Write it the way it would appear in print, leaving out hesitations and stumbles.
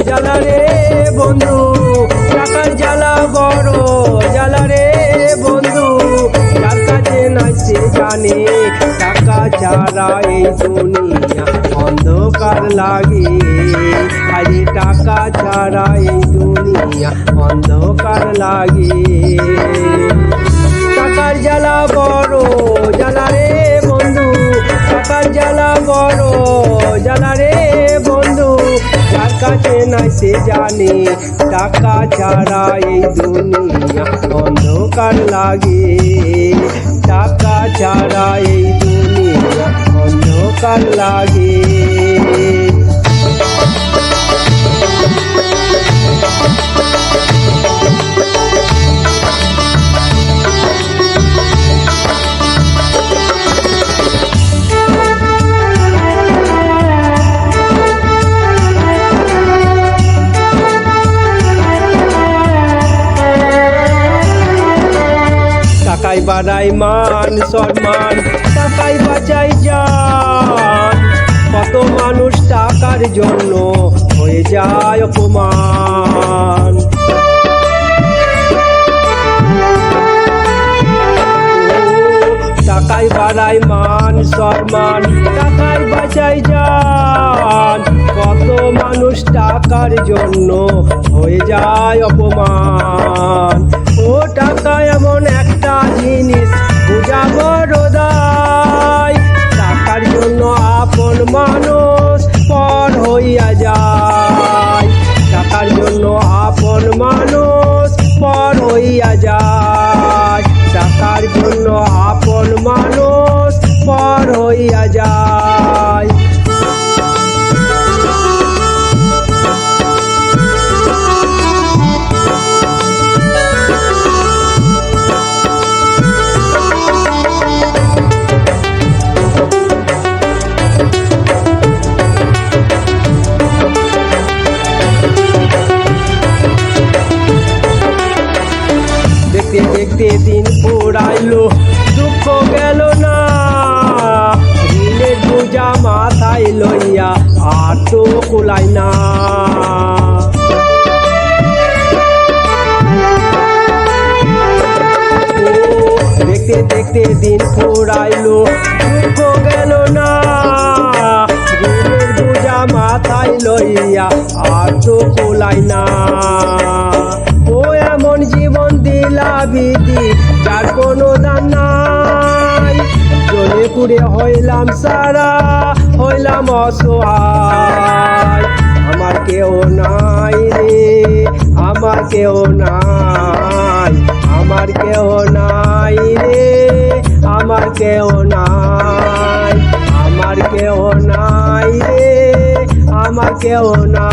জ্বালা রে বন্ধু, টাকার জ্বালা বড় জ্বালা রে বন্ধু। যার কাছে নাই সে জানে টাকা ছাড়া এই দুনিয়া অন্ধকার লাগে। আরে টাকা ছাড়া এই দুনিয়া অন্ধকার লাগে। টাকার জ্বালা বড় জ্বালা রে বন্ধু, টাকার জ্বালা বড় জ্বালা রে বন্ধু। যার কাছে নাই সে জানে টাকা ছাড়া এই দুনিয়া অন্ধকার লাগে। টাকা ছাড়া এই দুনিয়া অন্ধকার লাগে। টাকাই বাড়াই মান সম্মান, টাকাই বাঁচাই জান। কত মানুষ টাকার জন্য হয়ে যায় অপমান। টাকাই বাড়াই মান সম্মান, টাকাই বাঁচাই জান। কত মানুষ টাকার জন্য হয়ে যায় অপমান। ও টাকা এমন একটা জিনিস বোঝা বড় দায়। টাকার জন্য আপন মানুষ পর হইয়া যায়। টাকার জন্য আপন মানুষ পর হইয়া যায়। টাকার জন্য আপন মানুষ পর হইয়া যায়। দেখতে দেখতে দিন পুরাইলো, দুঃখ গেল না। ঋণের বোঝা মাথায় লইয়া আর তো কুলাই না। দেখতে দেখতে দিন পুরাইলো, দুঃখ গেল না। ঋণের বোঝা মাথায় লইয়া আর তো কুলাই না। ও এমন জীবন দিলা বিধি যার কোনো দাম নাই। জ্বলে পুড়ে হইলাম সারা, হইলাম অসহায়। আমার কেউ নাই রে, আমার কেউ নাই। আমার কেউ নাই রে, আমার কেউ নাই। আমার কেউ নাই রে, আমার কেউ নাই।